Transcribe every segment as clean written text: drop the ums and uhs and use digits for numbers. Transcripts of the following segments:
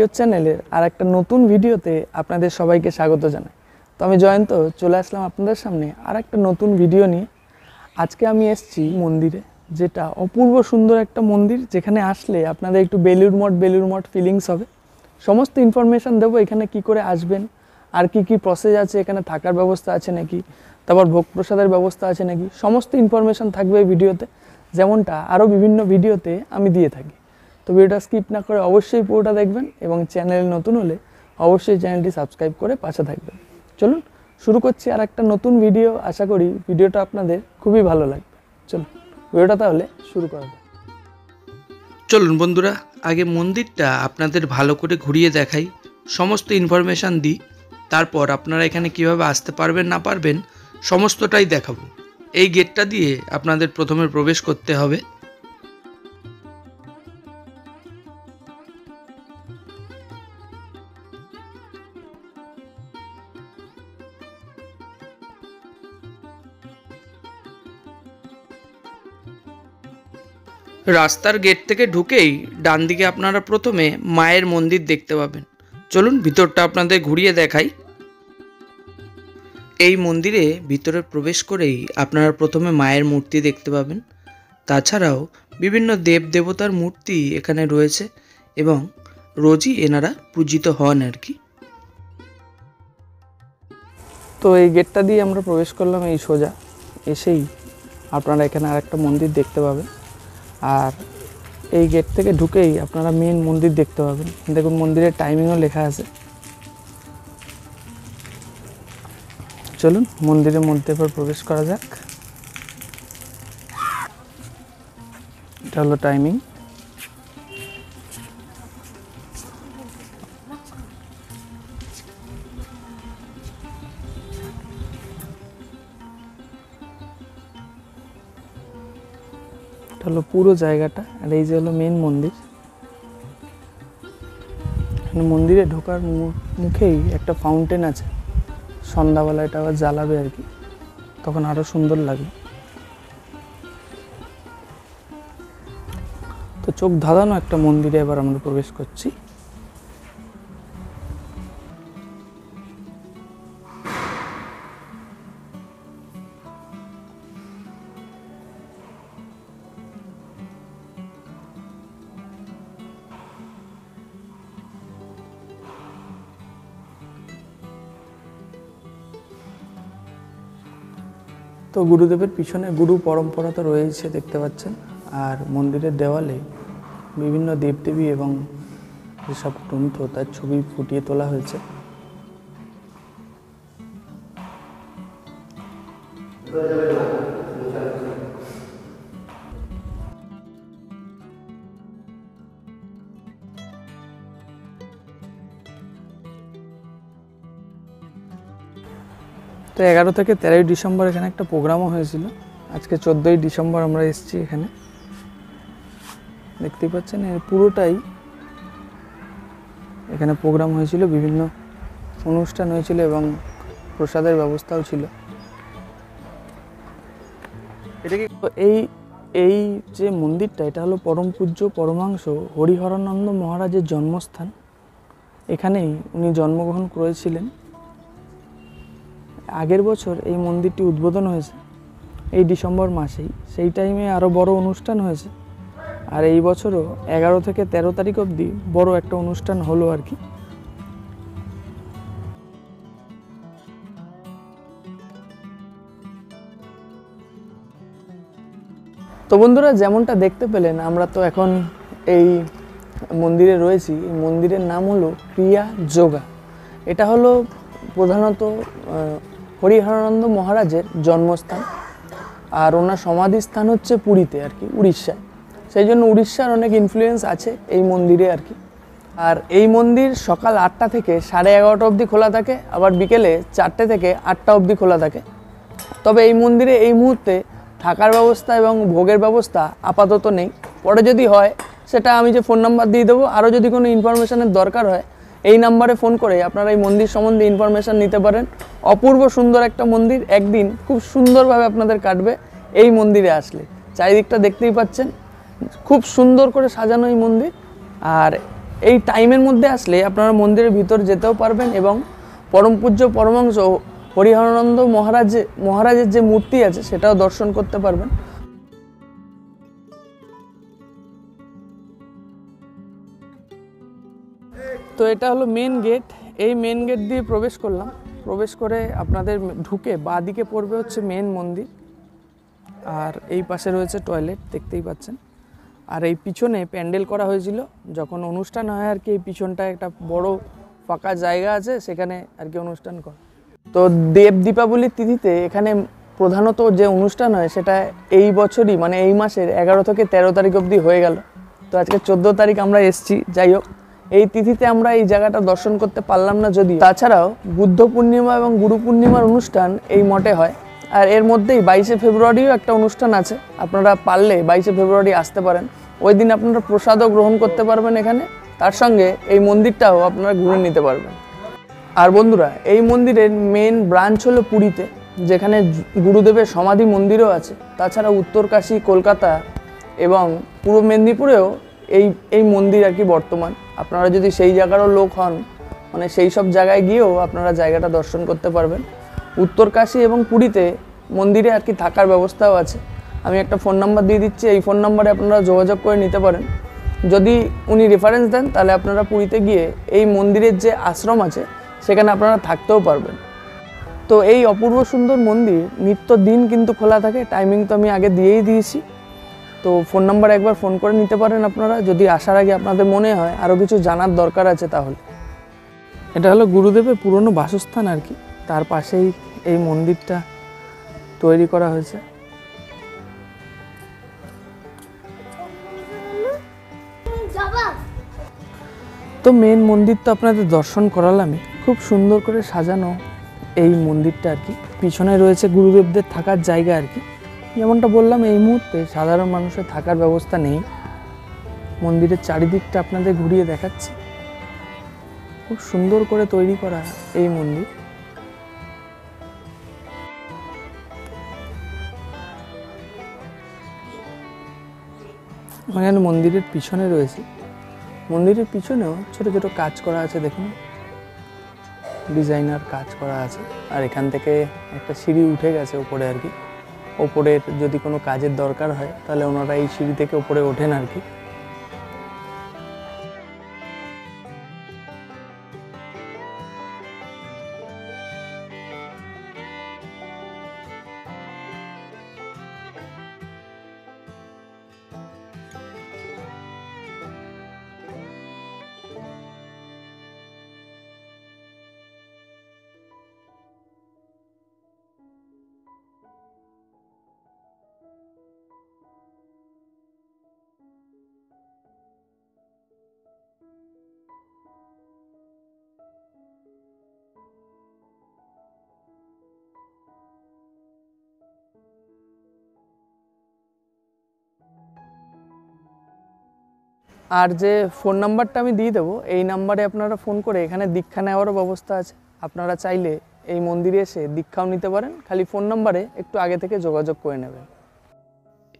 Secure চ্যানেলের আর একটা নতুন ভিডিওতে আপনাদের সবাইকে স্বাগত জানাই। তো আমি জয়ন্ত চলে আসলাম আপনাদের সামনে আর একটা নতুন ভিডিও নিয়ে। আজকে আমি এসেছি মন্দিরে, যেটা অপূর্ব সুন্দর একটা মন্দির, যেখানে আসলে আপনাদের একটু বেলুড় মঠ ফিলিংস হবে। সমস্ত ইনফরমেশান দেবো, এখানে কি করে আসবেন, আর কি কি প্রসেস আছে, এখানে থাকার ব্যবস্থা আছে নাকি, তারপর ভোগ প্রসাদের ব্যবস্থা আছে নাকি, সমস্ত ইনফরমেশান থাকবে এই ভিডিওতে, যেমনটা আরও বিভিন্ন ভিডিওতে আমি দিয়ে থাকি। তো ভিডিওটা স্কিপ না করে অবশ্যই পুরোটা দেখবেন এবং চ্যানেল নতুন হলে অবশ্যই চ্যানেলটি সাবস্ক্রাইব করে পাশে থাকবেন। চলুন শুরু করছি আর একটা নতুন ভিডিও। আশা করি ভিডিওটা আপনাদের খুবই ভালো লাগবে। চলুন ভিডিওটা তাহলে শুরু করা যাক। চলুন বন্ধুরা, আগে মন্দিরটা আপনাদের ভালো করে ঘুরিয়ে দেখাই, সমস্ত ইনফরমেশান দিই, তারপর আপনারা এখানে কিভাবে আসতে পারবেন না পারবেন সমস্তটাই দেখাবো। এই গেটটা দিয়ে আপনাদের প্রথমে প্রবেশ করতে হবে। রাস্তার গেট থেকে ঢুকেই ডান দিকে আপনারা প্রথমে মায়ের মন্দির দেখতে পাবেন। চলুন ভিতরটা আপনাদের ঘুরিয়ে দেখাই। এই মন্দিরে ভিতরে প্রবেশ করেই আপনারা প্রথমে মায়ের মূর্তি দেখতে পাবেন। তাছাড়াও বিভিন্ন দেব দেবতার মূর্তি এখানে রয়েছে এবং রোজই এনারা পূজিত হন আর কি। তো এই গেটটা দিয়ে আমরা প্রবেশ করলাম, এই সোজা এসেই আপনারা এখানে আর একটা মন্দির দেখতে পাবেন। আর এই গেট থেকে ঢুকেই আপনারা মেন মন্দির দেখতে পাবেন। দেখুন মন্দিরের টাইমিংও লেখা আছে। চলুন মন্দিরের মধ্যে এবার প্রবেশ করা যাক। এটা হলো টাইমিং। এটা হলো পুরো জায়গাটা, আর এই যে হলো মেন মন্দির। মন্দিরে ঢোকার মুখেই একটা ফাউন্টেন আছে, সন্ধ্যাবেলা এটা আবার জ্বালাবে আর কি, তখন আরো সুন্দর লাগবে। তো চোখ ধাঁধানো একটা মন্দিরে এবার আমরা প্রবেশ করছি। তো গুরুদেবের পিছনে গুরু পরম্পরা তো রয়েছে দেখতে পাচ্ছেন, আর মন্দিরের দেওয়ালে বিভিন্ন দেবদেবী এবং যেসব গ্রন্থ তার ছবি ফুটিয়ে তোলা হয়েছে। তো 11 থেকে 13 ডিসেম্বর এখানে একটা প্রোগ্রামও হয়েছিল। আজকে 14ই ডিসেম্বর আমরা এসেছি এখানে। দেখতেই পাচ্ছেন এর পুরোটাই এখানে প্রোগ্রাম হয়েছিল, বিভিন্ন অনুষ্ঠান হয়েছিল এবং প্রসাদের ব্যবস্থাও ছিল। এই যে মন্দিরটা, এটা হলো পরম পূজ্য পরমাংশ হরিহরানন্দ মহারাজের জন্মস্থান। এখানেই উনি জন্মগ্রহণ করেছিলেন। আগের বছর এই মন্দিরটি উদ্বোধন হয়েছে এই ডিসেম্বর মাসেই, সেই টাইমে আরও বড় অনুষ্ঠান হয়েছে। আর এই বছরও 11 থেকে 13 তারিখ অবধি বড় একটা অনুষ্ঠান হলো আর কি। তো বন্ধুরা, যেমনটা দেখতে পেলেন, আমরা তো এখন এই মন্দিরে রয়েছি। এই মন্দিরের নাম হলো ক্রিয়া যোগা। এটা হলো প্রধানত হরিহরানন্দ মহারাজের জন্মস্থান, আর ওনার সমাধিস্থান হচ্ছে পুরীতে আর কি, উড়িষ্যায়। সেই জন্য উড়িষ্যার অনেক ইনফ্লুয়েন্স আছে এই মন্দিরে আর কি। আর এই মন্দির সকাল 8টা থেকে 11:30 অবধি খোলা থাকে, আবার বিকেলে 4টে থেকে 8টা অবধি খোলা থাকে। তবে এই মন্দিরে এই মুহূর্তে থাকার ব্যবস্থা এবং ভোগের ব্যবস্থা আপাতত নেই। পরে যদি হয় সেটা আমি যে ফোন নাম্বার দিয়ে দেবো, আরও যদি কোনো ইনফরমেশানের দরকার হয় এই নাম্বারে ফোন করে আপনারা এই মন্দির সম্বন্ধে ইনফরমেশান নিতে পারেন। অপূর্ব সুন্দর একটা মন্দির, একদিন খুব সুন্দরভাবে আপনাদের কাটবে এই মন্দিরে আসলে। চারিদিকটা দেখতেই পাচ্ছেন, খুব সুন্দর করে সাজানো এই মন্দির। আর এই টাইমের মধ্যে আসলে আপনারা মন্দিরের ভিতর যেতেও পারবেন এবং পরম পূজ্য পরমাংশ হরিহরানন্দ মহারাজের যে মূর্তি আছে সেটাও দর্শন করতে পারবেন। তো এটা হলো মেন গেট। এই মেন গেট দিয়ে প্রবেশ করলাম। প্রবেশ করে আপনাদের ঢুকে বাঁ দিকে পড়বে হচ্ছে মেন মন্দির, আর এই পাশে রয়েছে টয়লেট, দেখতেই পাচ্ছেন। আর এই পিছনে প্যান্ডেল করা হয়েছিল যখন অনুষ্ঠান হয় আর কি। এই পিছনটা একটা বড় ফাঁকা জায়গা আছে, সেখানে আর কি অনুষ্ঠান করে। তো দেব দীপাবলির তিথিতে এখানে প্রধানত যে অনুষ্ঠান হয় সেটা এই বছরই মানে এই মাসের 11 থেকে 13 তারিখ অবধি হয়ে গেল। তো আজকে 14 তারিখ আমরা এসেছি। যাই হোক, এই তিথিতে আমরা এই জায়গাটা দর্শন করতে পারলাম না যদিও। তাছাড়াও বুদ্ধ পূর্ণিমা এবং গুরু পূর্ণিমার অনুষ্ঠান এই মঠে হয়। আর এর মধ্যেই 22শে ফেব্রুয়ারিও একটা অনুষ্ঠান আছে। আপনারা পারলে 22শে ফেব্রুয়ারি আসতে পারেন। ওই দিন আপনারা প্রসাদও গ্রহণ করতে পারবেন এখানে, তার সঙ্গে এই মন্দিরটাও আপনারা ঘুরে নিতে পারবেন। আর বন্ধুরা, এই মন্দিরের মেন ব্রাঞ্চ হলো পুরীতে, যেখানে গুরুদেবের সমাধি মন্দিরও আছে। তাছাড়া উত্তরকাশী, কলকাতা এবং পূর্ব মেদিনীপুরেও এই মন্দির আর কি বর্তমান। আপনারা যদি সেই জায়গারও লোক হন, মানে সেই সব জায়গায় গিয়েও আপনারা জায়গাটা দর্শন করতে পারবেন। উত্তরকাশী এবং পুরীতে মন্দিরে আর কি থাকার ব্যবস্থাও আছে। আমি একটা ফোন নাম্বার দিয়ে দিচ্ছি, এই ফোন নাম্বারে আপনারা যোগাযোগ করে নিতে পারেন। যদি উনি রেফারেন্স দেন তাহলে আপনারা পুরীতে গিয়ে এই মন্দিরের যে আশ্রম আছে সেখানে আপনারা থাকতেও পারবেন। তো এই অপূর্ব সুন্দর মন্দির নিত্য দিন কিন্তু খোলা থাকে। টাইমিং তো আমি আগে দিয়েই দিয়েছি। তো ফোন নাম্বার একবার ফোন করে নিতে পারেন আপনারা, যদি আসার আগে আপনাদের মনে হয় আরও কিছু জানার দরকার আছে তাহলে। এটা হলো গুরুদেবের পুরনো বাসস্থান আর কি, তার পাশেই এই মন্দিরটা তৈরি করা হয়েছে। তো মেন মন্দির তো আপনাদের দর্শন করালামই। খুব সুন্দর করে সাজানো এই মন্দিরটা আর কি। পিছনে রয়েছে গুরুদেবদের থাকার জায়গা আর কি। যেমনটা বললাম, এই মুহূর্তে সাধারণ মানুষের থাকার ব্যবস্থা নেই। মন্দিরের চারিদিকটা আপনাদের ঘুরিয়ে দেখাচ্ছি। খুব সুন্দর করে তৈরি করা এই মন্দির। এখানে মন্দিরের পিছনে রয়েছে, মন্দিরের পিছনেও ছোট ছোট কাজ করা আছে, দেখুন ডিজাইনার কাজ করা আছে। আর এখান থেকে একটা সিঁড়ি উঠে গেছে ওপরে আর কি। ওপরের যদি কোনো কাজের দরকার হয় তাহলে ওনারা এই সিঁড়ি থেকে ওপরে ওঠেন আর কি। আর যে ফোন নাম্বারটা আমি দিয়ে দেবো, এই নাম্বারে আপনারা ফোন করে এখানে দীক্ষা নেওয়ারও ব্যবস্থা আছে। আপনারা চাইলে এই মন্দিরে এসে দীক্ষাও নিতে পারেন, খালি ফোন নাম্বারে একটু আগে থেকে যোগাযোগ করে নেবেন।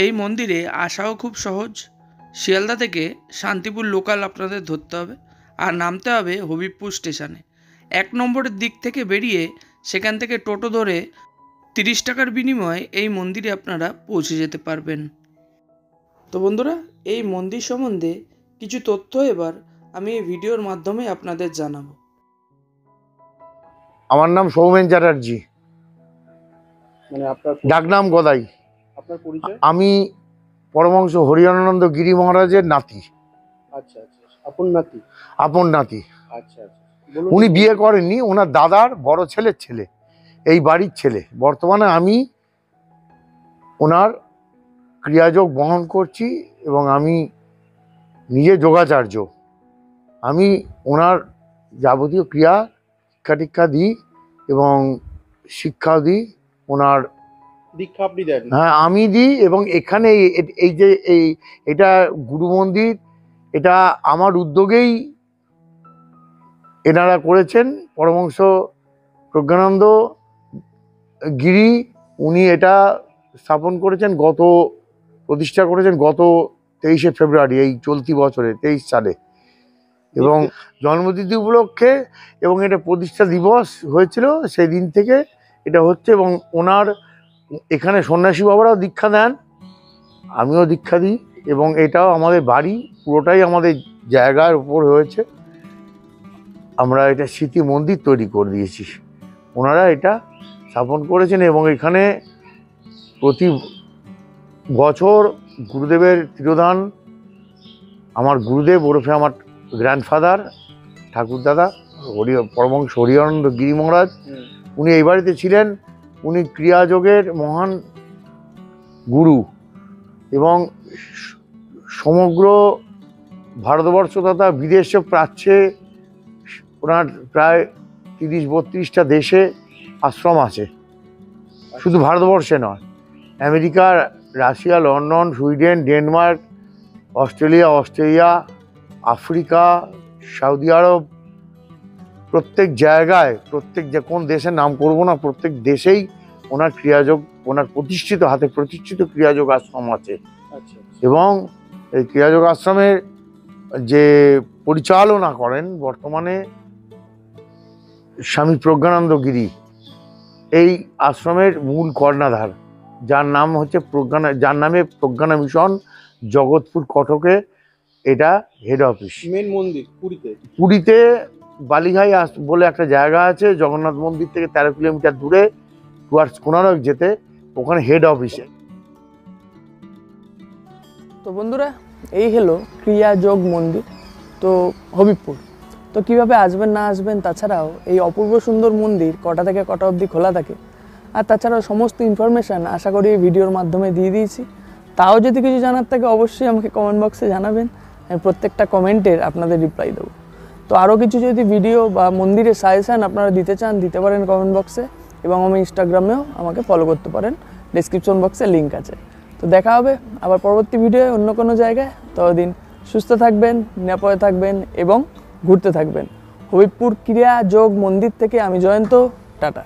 এই মন্দিরে আসাও খুব সহজ। শিয়ালদা থেকে শান্তিপুর লোকাল আপনাদের ধরতে হবে, আর নামতে হবে হবিবপুর স্টেশনে। 1 নম্বরের দিক থেকে বেরিয়ে সেখান থেকে টোটো ধরে 30 টাকার বিনিময়ে এই মন্দিরে আপনারা পৌঁছে যেতে পারবেন। তো বন্ধুরা, এই মন্দির সম্বন্ধে কিছু তথ্য এবার আমি এই ভিডিওর মাধ্যমে আপনাদের জানাবো। আমার নাম সৌমেন চ্যাটার্জি, মানে আপনার ডাকনাম গদাই। আপনার পরিচয়? আমি পরমহংস হরিহরানন্দ গিরি মহারাজের নাতি। আচ্ছা আচ্ছা, আপন নাতি? আপন নাতি। আচ্ছা আচ্ছা, বলুন। উনি বিয়ে করেননি, ওনার দাদার বড় ছেলের ছেলে, এই বাড়ির ছেলে। বর্তমানে আমি ওনার ক্রিয়াযোগ বহন করছি এবং আমি নিজে যোগাচার্য। আমি ওনার যাবতীয় ক্রিয়া শিক্ষা টিক্ষা দিই এবং শিক্ষাও দিই। ওনার দীক্ষা আপনি দেন? হ্যাঁ, আমি দিই। এবং এখানে এই যে এটা গুরু মন্দির, এটা আমার উদ্যোগেই এনারা করেছেন। পরমহংস প্রজ্ঞানন্দ গিরি উনি এটা স্থাপন করেছেন, প্রতিষ্ঠা করেছেন গত 23শে ফেব্রুয়ারি, এই চলতি বছরে 23 সালে। এবং জন্মতিথি উপলক্ষে এবং এটা প্রতিষ্ঠা দিবস হয়েছিল সেই দিন থেকে এটা হচ্ছে। এবং ওনার এখানে সন্ন্যাসী বাবারাও দীক্ষা দেন, আমিও দীক্ষা দিই, এবং এটাও আমাদের বাড়ি, পুরোটাই আমাদের জায়গার উপর হয়েছে। আমরা এটা স্মৃতি মন্দির তৈরি করে দিয়েছি, ওনারা এটা স্থাপন করেছেন। এবং এখানে প্রতি বছর গুরুদেবের তিরোধান, আমার গুরুদেব ওরফে আমার গ্র্যান্ডফাদার ঠাকুরদাদা পরমহংস হরিয়ানন্দ গিরি মহারাজ, উনি এই বাড়িতে ছিলেন। উনি ক্রিয়াযোগের মহান গুরু এবং সমগ্র ভারতবর্ষ তথা বিদেশে প্রাচ্যে ওনার প্রায় 30-32টা দেশে আশ্রম আছে। শুধু ভারতবর্ষে নয়, America, Russia, London, Sweden, Denmark, Australia, Africa, সৌদি আরব, প্রত্যেক জায়গায়, কোন দেশের নাম করবো না, প্রত্যেক দেশেই ওনার ক্রিয়াযোগ, ওনার হাতে প্রতিষ্ঠিত ক্রিয়াযোগ আশ্রম আছে। আচ্ছা, এবং এই ক্রিয়াযোগ আশ্রমের যে পরিচালনা করেন বর্তমানে স্বামী প্রজ্ঞানন্দ গিরি, এই আশ্রমের মূল কর্ণধার, যার নামে প্রজ্ঞানা মিশন জগৎপুর কটকে এটা হেড অফিস। মেন মন্দির পুরীতে বালিঘাই বলে একটা জায়গা আছে, জগন্নাথ মন্দির থেকে 13 কিলোমিটার দূরে টুয়ার্ডস কোনারক যেতে, ওখানে হেড অফিসে। তো বন্ধুরা, এই হলো ক্রিয়াযোগ মন্দির, তো হবিবপুর। তো কিভাবে আসবেন না আসবেন, তাছাড়াও এই অপূর্ব সুন্দর মন্দির কটা থেকে কটা অবধি খোলা থাকে, আর তাছাড়াও সমস্ত ইনফরমেশান আশা করি এই ভিডিওর মাধ্যমে দিয়ে দিয়েছি। তাও যদি কিছু জানার থাকে অবশ্যই আমাকে কমেন্ট বক্সে জানাবেন, আমি প্রত্যেকটা কমেন্টের আপনাদের রিপ্লাই দেবো। তো আরও কিছু যদি ভিডিও বা মন্দিরের সাজেশান আপনারা দিতে চান, দিতে পারেন কমেন্ট বক্সে, এবং আমি ইনস্টাগ্রামেও আমাকে ফলো করতে পারেন, ডেসক্রিপশন বক্সে লিঙ্ক আছে। তো দেখা হবে আবার পরবর্তী ভিডিওয়ে অন্য কোনো জায়গায়। ততদিন সুস্থ থাকবেন, নিরাপদে থাকবেন এবং ঘুরতে থাকবেন। হবিবপুর ক্রিয়াযোগ মন্দির থেকে আমি জয়ন্ত, টাটা।